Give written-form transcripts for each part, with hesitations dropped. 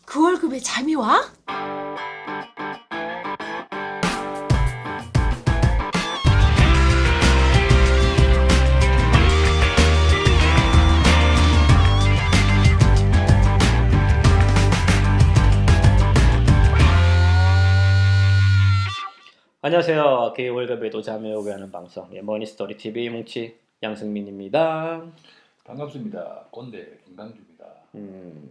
그 월급에 잠이 와? 안녕하세요. 그 월급에도 잠이 오게 하는 방송 머니스토리 TV 뭉치 양승민입니다. 반갑습니다. 꼰대 김강주입니다. 음,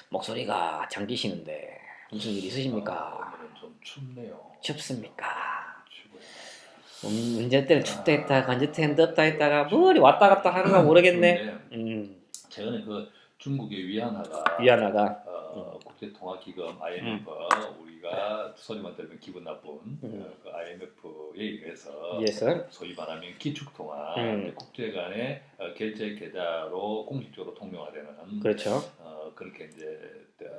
목소리가 잠기시는데 무슨 일 있으십니까? 오늘은 좀 춥네요. 춥습니까? 추워요. 운전 때는 춥다 했다가 언제 때는 덥다 했다가 머리 왔다 갔다 하는가 모르겠네. 추운데 최근에 그 중국의 위안화가 위안화가 국제통화기금 IMF 우리가 소리만 들으면 기분 나쁜 그 IMF에 의해서 위해서 소위 말하면 기축통화 국제 간의 결제 계좌로 공식적으로 통용화되는 그렇죠. 그렇게 이제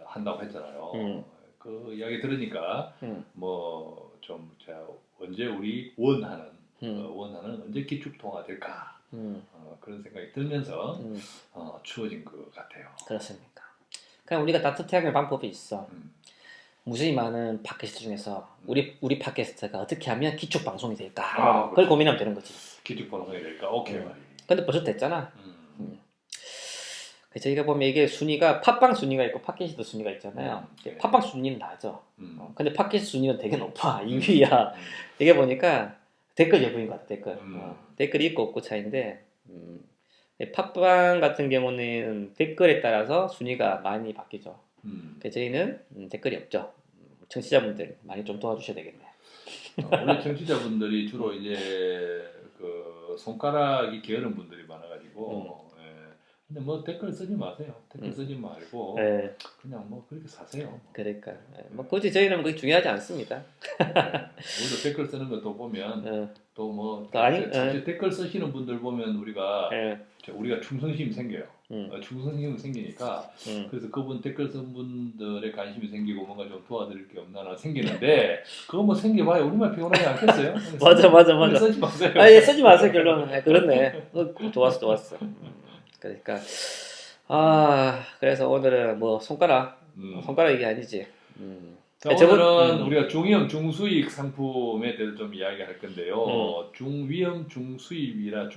한다고 했잖아요. 음. 그 이야기 들으니까 뭐 좀 언제 우리 원하는 언제 기축통화 될까 그런 생각이 들면서 추워진 것 같아요. 그렇습니까? 그냥 우리가 따뜻하게 하는 방법이 있어. 무수히 많은 팟캐스트 중에서 우리 팟캐스트가 어떻게 하면 기축 방송이 될까? 그걸 고민하면 되는 거지. 기축 방송이 될까? 오케이 말이. 근데 벌써 됐잖아. 저희가 보면 이게 순위가 팟빵 순위가 있고 팟캐스트 순위가 있잖아요. 네. 팟빵 순위는 낮아. 근데 팟캐스트 순위는 되게 높아. 2위야. 이게 보니까 댓글 여부인 것 같아. 댓글이 있고 없고 차이인데 팟빵 같은 경우는 댓글에 따라서 순위가 많이 바뀌죠. 그래서 저희는 댓글이 없죠. 청취자분들 많이 좀 도와주셔야 되겠네요. 우리 청취자분들이 주로 이제 그 손가락이 게으른 분들이 많아가지고 근데 뭐 댓글 쓰지 마세요. 댓글 쓰지 말고 그냥 뭐 그렇게 사세요. 그러니까 뭐 굳이 저희는 그게 중요하지 않습니다. 우리도 댓글 쓰는 것도 보면 또 뭐 댓글 쓰시는 분들 보면 우리가 충성심이 생겨요. 충성심이 생기니까 그래서 그분 댓글 쓴 분들의 관심이 생기고 뭔가 좀 도와드릴 게 없나 생기는데 그거 뭐 생겨봐야 우리만 피곤하지 않겠어요? 맞아. 쓰지 마세요. 예, 쓰지 마세요 결론은. 그렇네. 좋았어. 그러니까 그래서 오늘은 뭐 손가락 얘기 아니지. 오늘은 우리가 중위험 중수익 상품에 대해서 좀 이야기할 건데요. 중위험 중수익이라는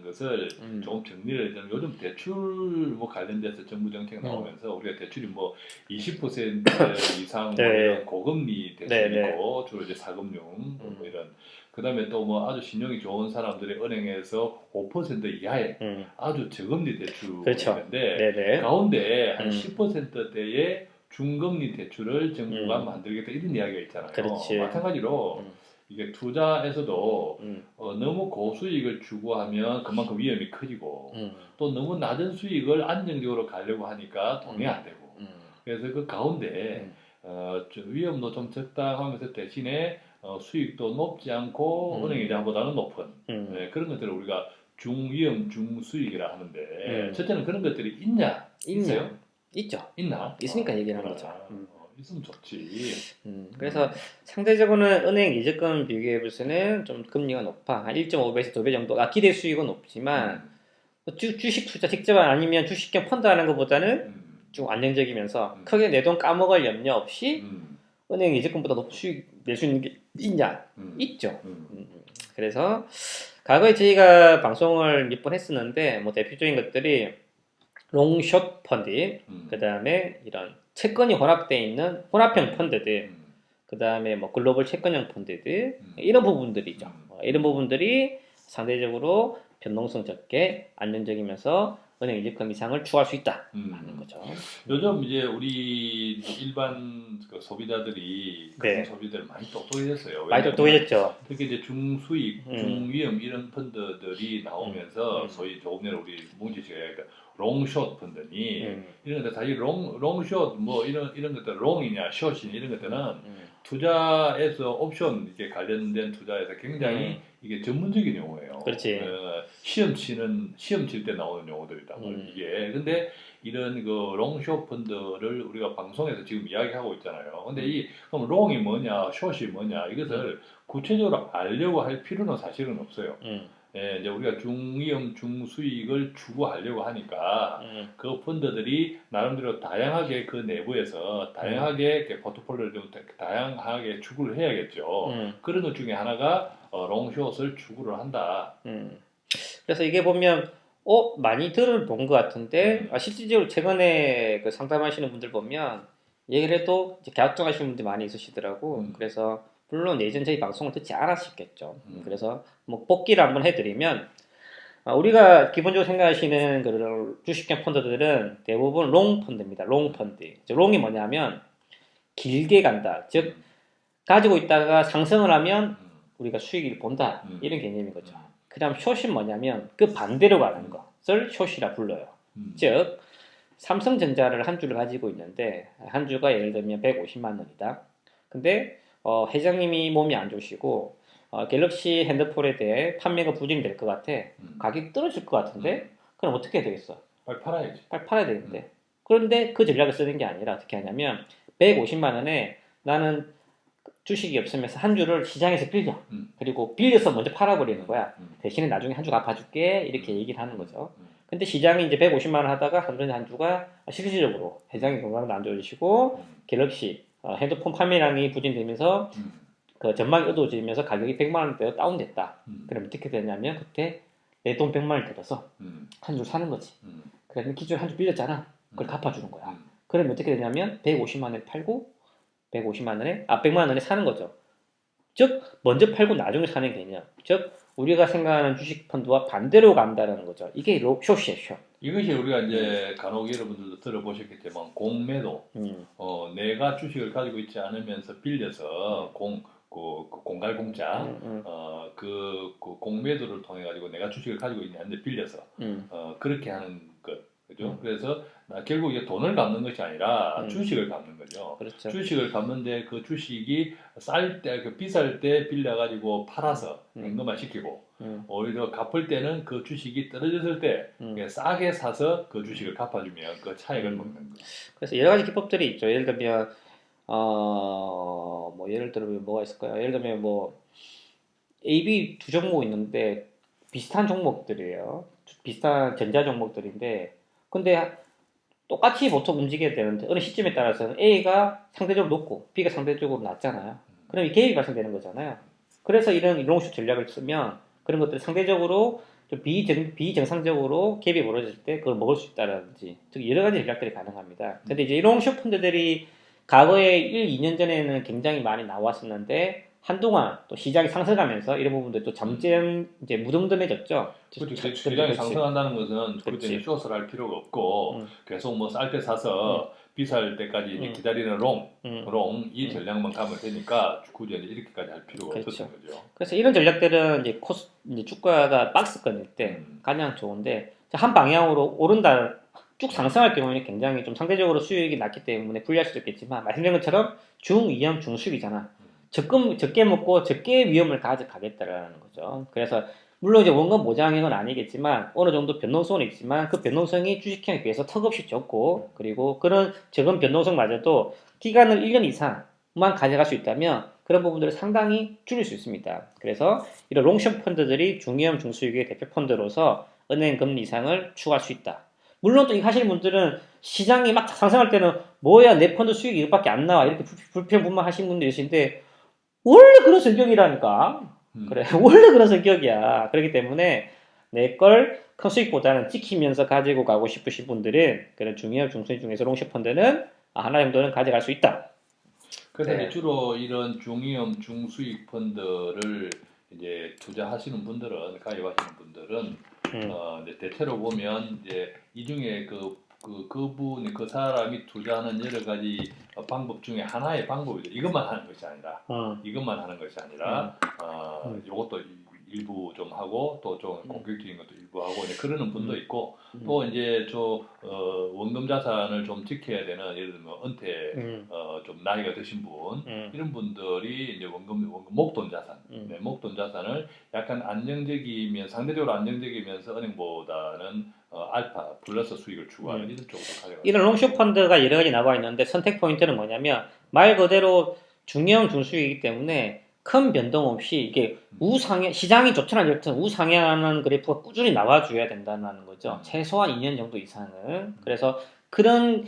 것을 조금 정리를 해주면 요즘 대출 뭐 관련돼서 정부 정책 나오면서 우리가 대출이 뭐 20% 이상 뭐 이런 고금리 대출이고 주로 이제 사금융 뭐 이런 그다음에 또 뭐 아주 신용이 좋은 사람들이 은행에서 5% 이하의 아주 저금리 대출이 있는데 가운데 한 10%대의 중금리 대출을 정부가 만들겠다 이런 이야기가 있잖아요. 그렇지. 마찬가지로 이게 투자에서도 너무 고수익을 추구하면 그만큼 위험이 커지고 또 너무 낮은 수익을 안정적으로 가려고 하니까 돈이 안 되고 그래서 그 가운데 위험도 좀 적당하면서 대신에 수익도 높지 않고 은행 이자보다는 높은 그런 것들을 우리가 중위험 중수익이라 하는데 첫째는 그런 것들이 있어요? 있죠. 있나? 있으니까 얘기를 하는 거죠. 있으면 좋지. 그래서 상대적으로는 은행 이자금 비교해 볼때는 좀 금리가 높아. 한 1.5배에서 2배 정도. 기대 수익은 높지만 주식 투자 직접 아니면 주식형 펀드 하는 것보다는 좀 안정적이면서 크게 내 돈 까먹을 염려 없이 은행 이자금보다 높은 수익 낼 수 있는 게 있냐? 있죠. 그래서 과거에 저희가 방송을 몇 번 했었는데 뭐 대표적인 것들이 롱숏 펀드, 그 다음에 이런 채권이 혼합되어 있는 혼합형 펀드들, 그 다음에 뭐 글로벌 채권형 펀드들, 이런 부분들이죠. 이런 부분들이 상대적으로 변동성 적게 안정적이면서 은행 이자금 이상을 추구할 수 있다 하는 거죠. 요즘 이제 우리 일반 그 소비자들이 그런 소비자들 많이 똑똑해졌어요. 많이 똑똑해졌죠. 특히 이제 중수익, 중위험 이런 펀드들이 나오면서 소위 조금 전에 우리 뭉치 씨가 얘기했던 롱숏 펀드니 이런 것들 사실 롱숏 뭐 이런 것들 롱이냐 숏이냐 이런 것들은 투자에서 옵션 이렇게 관련된 투자에서 굉장히 이게 전문적인 용어예요. 그렇지. 시험 칠 때 나오는 용어들이다. 이게 근데 이런 그 롱숏 펀드를 우리가 방송에서 지금 이야기하고 있잖아요. 근데 그럼 롱이 뭐냐, 숏이 뭐냐 이것을 구체적으로 알려고 할 필요는 사실은 없어요. 예, 이제 우리가 중위험 중수익을 추구하려고 하니까 그 펀드들이 나름대로 다양하게 그 내부에서 다양하게 이렇게 포트폴리오를 좀 다양하게 추구를 해야겠죠. 그런 것 중에 하나가 롱숏을 추구를 한다. 그래서 이게 보면 많이 들어본 것 같은데 실질적으로 최근에 그 상담하시는 분들 보면 얘기를 해도 이제 갸우뚱하시는 분들이 많이 있으시더라고. 그래서 물론 예전 저희 방송을 듣지 않았었겠죠. 그래서 뭐 뽑기를 한번 해드리면 우리가 기본적으로 생각하시는 그 주식형 펀드들은 대부분 롱 펀드입니다. 롱 펀드. 롱이 뭐냐면 길게 간다. 즉 가지고 있다가 상승을 하면 우리가 수익을 본다. 이런 개념인 거죠. 그 다음 숏이 뭐냐면 그 반대로 가는 것을 숏이라 불러요. 즉 삼성전자를 한 주를 가지고 있는데 한 주가 예를 들면 150만 원이다. 근데 회장님이 몸이 안 좋으시고 갤럭시 핸드폰에 대해 판매가 부진이 될 것 같아. 가격이 떨어질 것 같은데 그럼 어떻게 해야 되겠어? 빨리 팔아야지. 빨리 팔아야 되는데. 그런데 그 전략을 쓰는 게 아니라 어떻게 하냐면 150만 원에 나는 주식이 없으면서 한 주를 시장에서 빌려. 그리고 빌려서 먼저 팔아버리는 거야. 대신에 나중에 한 주 갚아줄게. 이렇게 얘기를 하는 거죠. 근데 시장이 이제 150만 원 하다가 한 주가 실질적으로 회장이 건강도 안 좋으시고 갤럭시 핸드폰 판매량이 부진되면서 그 전망이 어두워지면서 가격이 100만 원대로 다운됐다. 그럼 어떻게 되냐면 그때 내 돈 100만 원 들어서 한 주 사는 거지. 그러면 기존에 한 주 빌렸잖아. 그걸 갚아주는 거야. 그러면 어떻게 되냐면 150만 원에 팔고 100만 원에 사는 거죠. 즉 먼저 팔고 나중에 사는 개념. 즉 우리가 생각하는 주식 펀드와 반대로 간다는 거죠. 이게 숏이에요, 숏. 이것이 우리가 이제 간혹 여러분들도 들어보셨겠지만 공매도. 내가 주식을 가지고 있지 않으면서 빌려서 공갈공짜 그 공매도를 통해 가지고 내가 주식을 가지고 있는데 빌려서 그렇게 하는 것. 그죠? 그래서 결국 이게 돈을 갚는 것이 아니라 주식을 갚는 거죠. 그렇죠. 주식을 갚는데 그 주식이 쌀 때, 비쌀 때 빌려가지고 팔아서 현금화 시키고 오히려 갚을 때는 그 주식이 떨어졌을 때 싸게 사서 그 주식을 갚아주면 그 차익을 먹는 거죠. 그래서 여러 가지 기법들이 있죠. 예를 들면 뭐 예를 들면 뭐가 있을까요? 예를 들면 뭐 AB 두 종목 있는데 비슷한 종목들이에요. 비슷한 전자 종목들인데 근데 똑같이 보통 움직여야 되는데 어느 시점에 따라서는 A가 상대적으로 높고 B가 상대적으로 낮잖아요. 그럼 이 갭이 발생되는 거잖아요. 그래서 이런 롱숏 전략을 쓰면 그런 것들 상대적으로 좀 비정상적으로 갭이 벌어질 때 그걸 먹을 수 있다라든지 즉 여러 가지 전략들이 가능합니다. 근데 이제 롱숏 펀드들이 과거에 1, 2년 전에는 굉장히 많이 나왔었는데 한동안 또 시장이 상승하면서 이런 부분들 또 잠깐 이제 무덤덤해졌죠. 그렇죠. 시장이 상승한다는 것은 그때 숏을 할 필요가 없고 계속 뭐 쌀 때 사서 비쌀 때까지 이제 기다리는 롱 이 전략만 가면 되니까 굳이 이렇게까지 할 필요가 없었던 거죠. 그래서 이런 전략들은 이제 주가가 박스권일 때 가장 좋은데 한 방향으로 오른다 쭉 상승할 경우에는 굉장히 좀 상대적으로 수익이 낮기 때문에 불리할 수도 있겠지만 말씀드린 것처럼 중위험 중수익이잖아. 적게 먹고 적게 위험을 가져가겠다라는 거죠. 그래서 물론 이제 원금 보장액은 아니겠지만 어느 정도 변동성은 있지만 그 변동성이 주식형에 비해서 턱없이 적고 그리고 그런 적은 변동성마저도 기간을 1년 이상만 가져갈 수 있다면 그런 부분들을 상당히 줄일 수 있습니다. 그래서 이런 롱숏 펀드들이 중위험 중수익의 대표 펀드로서 은행 금리 인상을 추구할 수 있다. 물론 또 이거 하시는 분들은 시장이 막 상승할 때는 뭐야 내 펀드 수익이 이것밖에 안 나와 이렇게 불평불만하시는 분들이 계신데 원래 그런 성격이라니까. 그래, 원래 그런 성격이야. 그렇기 때문에 내 걸 큰 수익보다는 지키면서 가지고 가고 싶으신 분들은 그런 중위험 중수익 중에서 롱숏 펀드는 하나 정도는 가져갈 수 있다. 그래서 이제 주로 이런 중위험 중수익 펀드를 이제 투자하시는 분들은 가입하시는 분들은 이제 대체로 보면 이제 이 중에 그분이 그 사람이 투자하는 여러 가지 방법 중에 하나의 방법이죠. 이것만 하는 것이 아니라 이것도 일부 좀 하고 또 좀 공격적인 것도 일부 하고 이제 그러는 분도 있고 또 이제 원금 자산을 좀 지켜야 되는 예를 들면 은퇴 좀 나이가 드신 분 이런 분들이 이제 원금 목돈 자산 목돈 자산을 약간 상대적으로 안정적이면서 은행보다는 알파 플러스 수익을 추구하는 이런 쪽으로 가져가요. 이런 롱숏 펀드가 여러 가지 나와 있는데 선택 포인트는 뭐냐면 말 그대로 중형 중수익이기 때문에 큰 변동 없이 이게 우상향 시장이 좋거나 좋든 우상향하는 그래프가 꾸준히 나와줘야 된다는 거죠. 최소한 2년 정도 이상은. 그래서 그런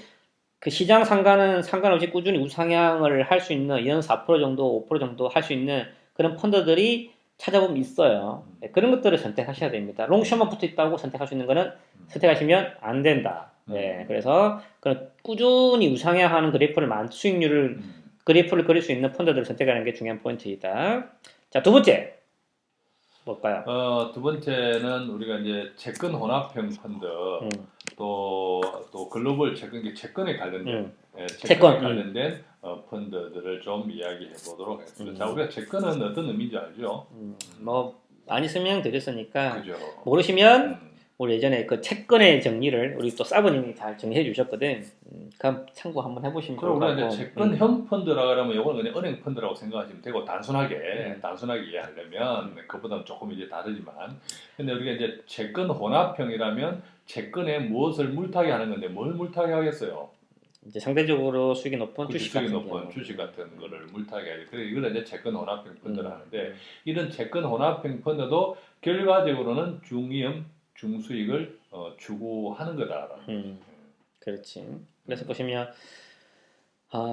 그 시장 상관없이 꾸준히 우상향을 할 수 있는 2년 4% 정도, 5% 정도 할 수 있는 그런 펀드들이 찾아보면 있어요. 네, 그런 것들을 선택하셔야 됩니다. 롱숏만 붙어 있다고 선택할 수 있는 거는 선택하시면 안 된다. 네, 그래서 그런 꾸준히 우상향하는 수익률을 그래프를 그릴 수 있는 펀드들을 선택하는 게 중요한 포인트이다. 자, 두 번째 뭘까요? 두 번째는 우리가 이제 채권 혼합형 펀드 또 글로벌 채권에 관련된 채권에 관련된 펀드들을 좀 이야기해 보도록 하겠습니다. 자, 우리가 채권은 어떤 의미인지 알죠? 뭐 많이 설명드렸으니까 그죠. 모르시면 우리 예전에 그 채권의 정리를 우리 또 사부님이 잘 정리해 주셨거든. 그럼 참고 한번 해보시면 좋을 것 그럼 우리가 같고. 이제 채권형 펀드라 그러면 이거는 그냥 은행 펀드라고 생각하시면 되고 단순하게 이해하려면 그보다는 조금 이제 다르지만 근데 우리가 이제 채권 혼합형이라면 채권에 무엇을 물타기 하는 건데 뭘 물타기 하겠어요? 이제 상대적으로 수익이 높은 주식 같은 경우. 주식 같은 거를 물타기 하죠. 그래서 이걸 이제 채권 혼합형 펀드를 하는데 이런 채권 혼합형 펀드도 결과적으로는 중이염 중수익을 추구하는 거다. 그렇지. 그래서 보시면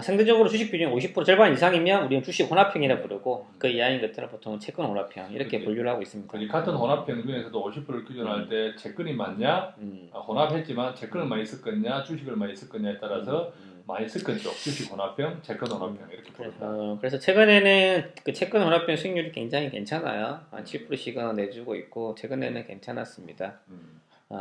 상대적으로 주식 비중이 50% 절반 이상이면 우리는 주식 혼합형이라 부르고 그 이하인 것들은 보통 채권 혼합형 이렇게 분류를 하고 있습니다. 같은 혼합형 중에서도 50%를 기준할 때 채권이 많냐, 혼합했지만 채권을 많이 썼겠냐, 주식을 많이 썼겠냐에 따라서 많이 썼건 쪽 주식 혼합형, 채권 혼합형 이렇게 부른다. 그래서 최근에는 그 채권 혼합형 수익률이 굉장히 괜찮아요. 한 7%씩은 내주고 있고 최근에는 괜찮았습니다.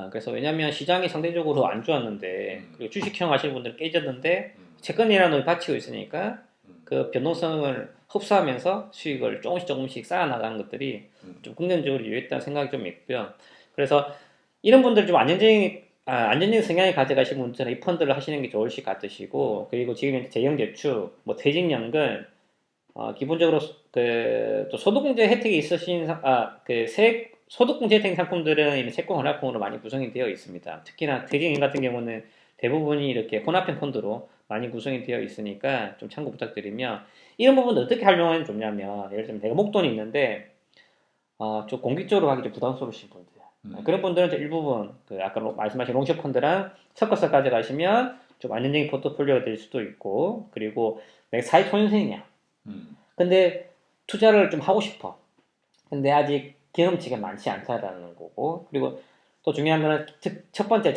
그래서 왜냐하면 시장이 상대적으로 안 좋았는데 그리고 주식형 하시는 분들은 깨졌는데 채권이라는 놈이 받치고 있으니까 그 변동성을 흡수하면서 수익을 조금씩 쌓아나가는 것들이 좀 긍정적으로 유효했다는 생각이 좀 있고요. 그래서 이런 분들 좀 안전적인 성향을 가져가시는 분들은 이 펀드를 하시는 게 좋으실 것 같으시고 그리고 지금 재형저축, 뭐 퇴직연금 기본적으로 또 소득공제 혜택이 있으신 소득공제 혜택 상품들은 이런 채권 혼합형으로 많이 구성이 되어 있습니다. 특히나 퇴직연금 같은 경우는 대부분이 이렇게 혼합형 펀드로 많이 구성이 되어 있으니까 좀 참고 부탁드리며 이런 부분은 어떻게 활용하면 좋냐면 예를 들면 내가 목돈이 있는데 좀 공격적으로 하기 좀 부담스러우신 분들 그런 분들은 일부분 아까 말씀하신 롱숏 펀드랑 섞어서 가져가시면 좀 안정적인 포트폴리오가 될 수도 있고 그리고 내가 사회초년생이야 근데 투자를 좀 하고 싶어 근데 아직 경험치가 많지 않다라는 거고 그리고 또 중요한 거는 첫 번째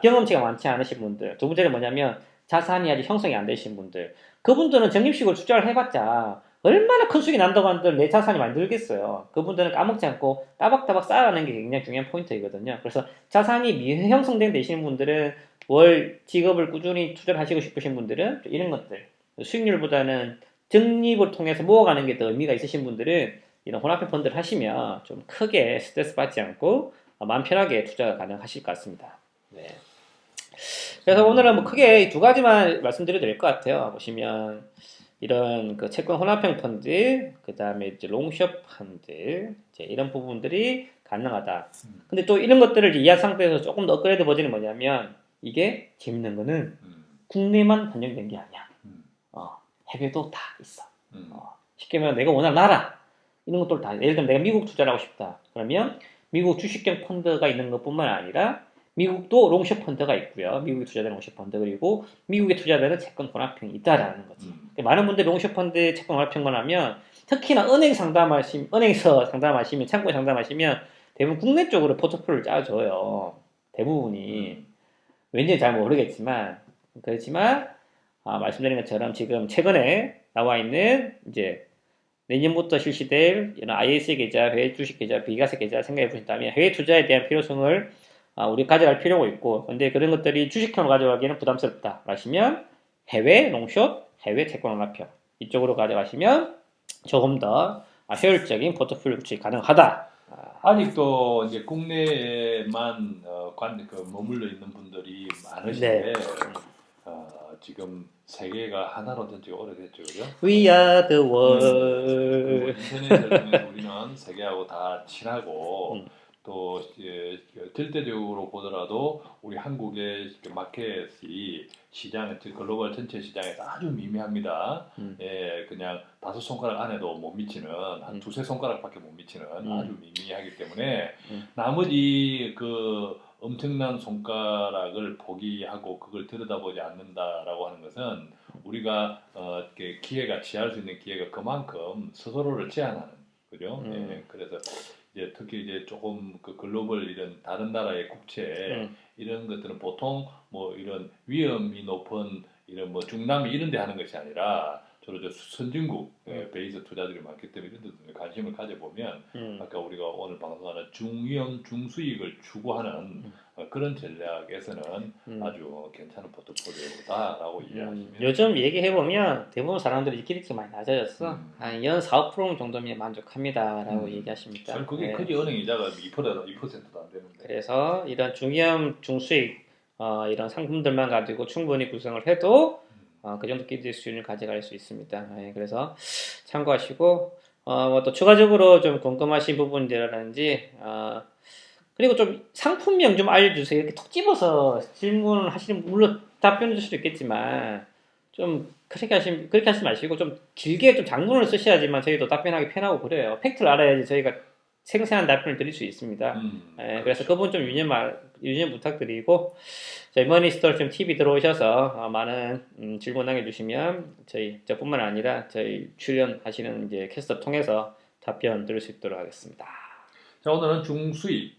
경험치가 많지 않으신 분들 두 번째는 뭐냐면 자산이 아직 형성이 안 되신 분들 그분들은 적립식으로 투자를 해봤자 얼마나 큰 수익이 난다고 한들 내 자산이 많이 늘겠어요. 그분들은 까먹지 않고 따박따박 쌓아가는 게 굉장히 중요한 포인트이거든요. 그래서 자산이 미형성된 되시는 분들은 월 직업을 꾸준히 투자를 하시고 싶으신 분들은 이런 것들 수익률보다는 적립을 통해서 모아가는 게 더 의미가 있으신 분들은 이런 혼합형 펀드를 하시면 좀 크게 스트레스 받지 않고 마음 편하게 투자가 가능하실 것 같습니다. 네. 그래서 오늘은 뭐 크게 두 가지만 말씀드려도 될 것 같아요. 보시면 이런 그 채권 혼합형 펀드, 그 다음에 이제 롱숏 펀드, 이제 이런 부분들이 가능하다. 근데 또 이런 것들을 이해한 상태에서 조금 더 업그레이드 버전이 뭐냐면 이게 재밌는 거는 국내만 한정된 게 아니야. 해외도 다 있어. 쉽게 말하면 내가 원하는 나라 이런 것들 다. 예를 들면 내가 미국 투자를 하고 싶다. 그러면 미국 주식형 펀드가 있는 것뿐만 아니라 미국도 롱숏 펀드가 있고요. 미국에 투자되는 롱숏 펀드 그리고 미국에 투자되는 채권 혼합형이 있다라는 거지. 많은 분들이 롱숏 펀드 채권 혼합형만 하면 특히나 은행에서 상담하시면 창고에 상담하시면 대부분 국내 쪽으로 포트폴리오를 짜줘요. 대부분이 왠지 잘 모르겠지만 그렇지만 말씀드린 것처럼 지금 최근에 나와 있는 이제 내년부터 실시될 이런 IS 계좌, 해외 주식 계좌, 비과세 계좌 생각해 보신다면 해외 투자에 대한 필요성을 우리 가져갈 필요가 있고 근데 그런 것들이 주식형으로 가져가기는 부담스럽다 하시면 해외 롱숏, 해외 채권 혼합형 이쪽으로 가져가시면 조금 더 효율적인 포트폴리오 구축이 가능하다. 아직도 이제 국내에만 머물러 있는 분들이 많으신데 지금 세계가 하나로 된 지가 오래됐죠, 그죠? We are the world. 인터넷을 통해서 우리는 세계하고 다 친하고 또 절대적으로 보더라도 우리 한국의 마켓이 시장, 글로벌 전체 시장에서 아주 미미합니다. 예, 그냥 5손가락 안에도 못 미치는 한 2-3손가락밖에 못 미치는 아주 미미하기 때문에 나머지 그 엄청난 손가락을 포기하고 그걸 들여다보지 않는다라고 하는 것은 우리가 이렇게 기회가 취할 수 있는 기회가 그만큼 스스로를 제한하는 거죠. 예, 그래서 이제 특히 이제 조금 그 글로벌 이런 다른 나라의 국채 이런 것들은 보통 뭐 이런 위험이 높은 이런 뭐 중남미 이런 데 하는 것이 아니라 주로 저 선진국 베이스 투자들이 많기 때문에 이런 데 관심을 가져보면 아까 우리가 오늘 방송하는 중위험 중수익을 추구하는 그런 전략에서는 아주 괜찮은 포트폴리오다라고 이해하시면 요즘 얘기해보면 대부분 사람들이 기대치가 많이 낮아졌어. 한 연 4-5% 정도면 만족합니다라고 얘기하십니다. 그게 크게 은행 이자가 2%도 안 되는데. 그래서 이런 중위험 중수익 이런 상품들만 가지고 충분히 구성을 해도 그 정도 기대 수준을 가져갈 수 있습니다. 그래서 참고하시고 뭐 또 추가적으로 좀 궁금하신 부분이라든지 그리고 좀 상품명 좀 알려주세요. 이렇게 톡 집어서 질문을 하시는 물론 답변해 줄 수도 있겠지만 좀 그렇게 하지 마시고 좀 길게 좀 장문을 쓰셔야지만 저희도 답변하기 편하고 그래요. 팩트를 알아야지 저희가 생생한 답변을 드릴 수 있습니다. 그래서 그분 좀 유념 부탁드리고 저희 머니스토어 좀 TV 들어오셔서 많은 질문 남겨주시면 저뿐만 아니라 저희 출연하시는 이제 캐스터 통해서 답변 드릴 수 있도록 하겠습니다. 자, 오늘은 중수익,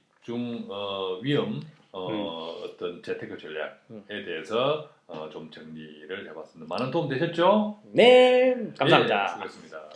위험 어떤 재테크 전략에 대해서 좀 정리를 해봤습니다. 많은 도움 되셨죠? 네, 감사합니다. 예, 수고했습니다.